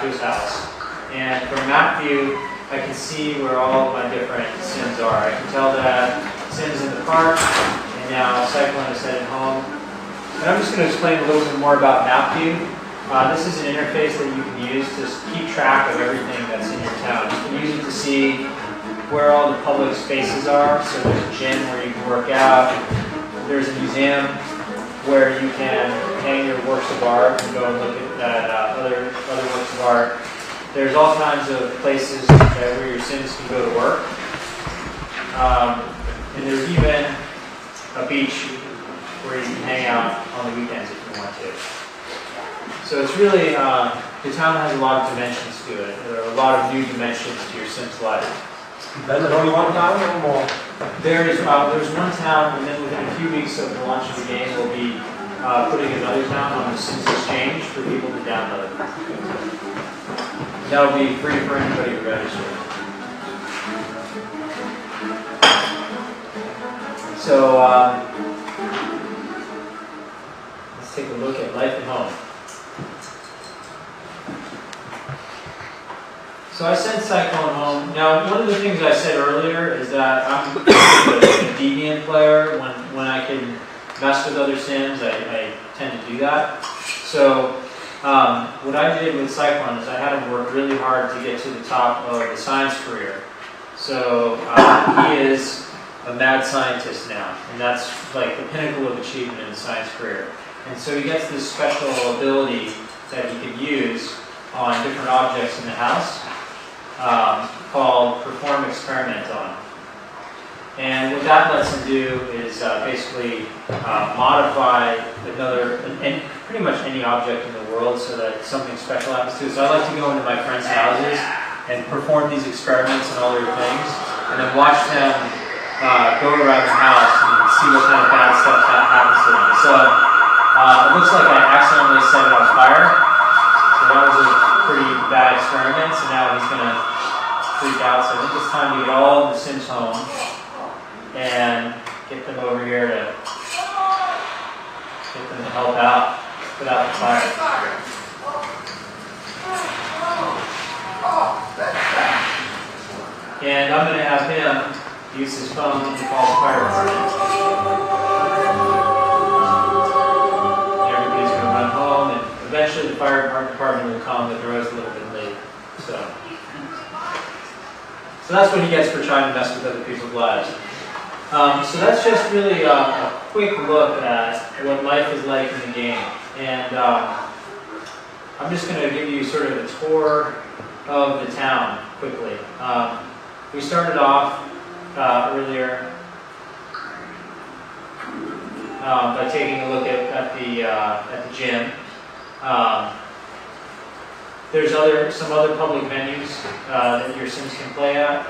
to his house. And from map view, I can see where all of my different Sims are. I can tell that Sim's in the park, and now Cyclone is headed home. And I'm just going to explain a little bit more about map view. This is an interface that you can use to keep track of everything that's in your town. You can use it to see where all the public spaces are. So there's a gym where you can work out. There's a museum where you can hang your works of art and go and look at other works of art. There's all kinds of places where your Sims can go to work. And there's even a beach where you can hang out on the weekends if you want to. So it's really, the town has a lot of dimensions to it. There are a lot of new dimensions to your Sims life. There's only one town or more? There's one town, and then within a few weeks of the launch of the game, we'll be putting another town on the Sims Exchange for people to download. That'll be free for anybody who registers. So let's take a look at life at home. So I sent Cyclone home. Now, one of the things I said earlier is that I'm a deviant player. When I can mess with other Sims, I tend to do that. So what I did with Cyclone is I had him work really hard to get to the top of the science career. So he is a mad scientist now, and that's like the pinnacle of achievement in the science career. And so he gets this special ability that he can use on different objects in the house. Called Perform Experiment On. And what that lets him do is basically modify pretty much any object in the world so that something special happens to it. So I like to go into my friends' houses and perform these experiments on all their things, and then watch them go around the house and see what kind of bad stuff happens to them. So it looks like I accidentally set it on fire. So that was a pretty bad experiment, so now he's going to freak out. So I think it's time to get all the Sims home and get them over here to help out, put out the fire. And I'm going to have him use his phone to call the fire department. Everybody's going to run home, and eventually the fire department will come, but they're always a little bit late. So that's what he gets for trying to mess with other people's lives. So that's just really a quick look at what life is like in the game. And I'm just going to give you sort of a tour of the town quickly. We started off earlier by taking a look at the gym. There's some other public venues that your Sims can play at.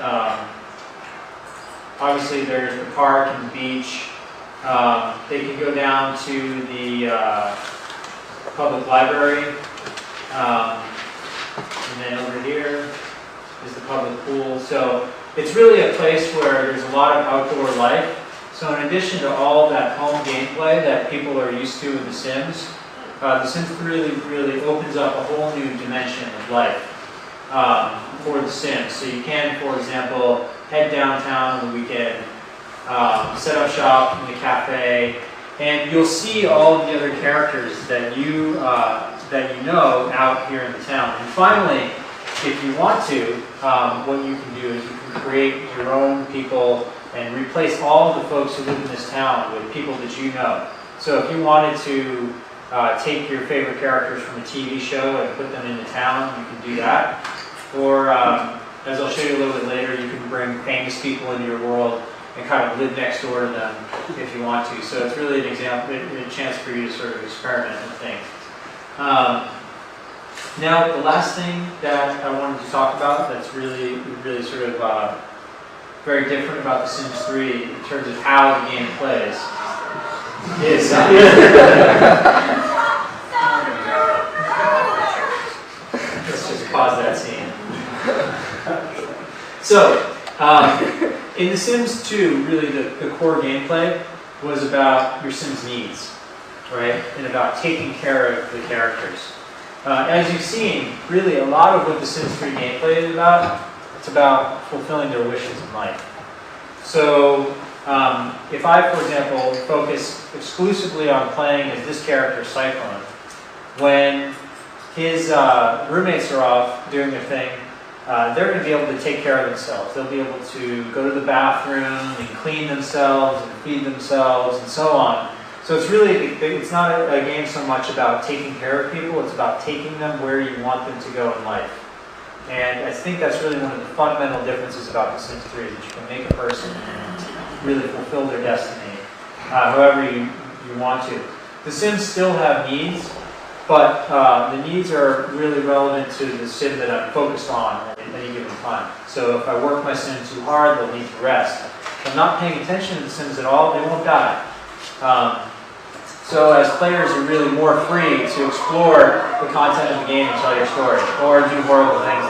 Obviously, there's the park and the beach. They can go down to the public library. And then over here is the public pool. So it's really a place where there's a lot of outdoor life. So in addition to all that home gameplay that people are used to in The Sims, The Sims really opens up a whole new dimension of life for The Sims. So you can, for example, head downtown on the weekend, set up shop in the cafe, and you'll see all of the other characters that you know out here in the town. And finally, if you want to, what you can do is you can create your own people and replace all of the folks who live in this town with people that you know. So if you wanted to take your favorite characters from a TV show and put them into town, you can do that. Or, as I'll show you a little bit later, you can bring famous people into your world and kind of live next door to them if you want to. So it's really an example, a chance for you to sort of experiment and think. Now, the last thing that I wanted to talk about that's really sort of very different about The Sims 3 in terms of how the game plays is... Let's just pause that scene. So, in The Sims 2, really the core gameplay was about your Sims' needs, right? And about taking care of the characters. As you've seen, really a lot of what the Sims 3 gameplay is about, it's about fulfilling their wishes in life. So if I, for example, focus exclusively on playing as this character, Cyclone, when his roommates are off doing their thing, they're going to be able to take care of themselves. They'll be able to go to the bathroom and clean themselves and feed themselves and so on. So it's really, it's not a game so much about taking care of people, it's about taking them where you want them to go in life. And I think that's really one of the fundamental differences about The Sims 3, is that you can make a person really fulfill their destiny however you want to. The Sims still have needs, but the needs are really relevant to the sim that I'm focused on at any given time. So if I work my sim too hard, they'll need to rest. If I'm not paying attention to the Sims at all, they won't die. So as players, you're really more free to explore the content of the game and tell your story, or do horrible things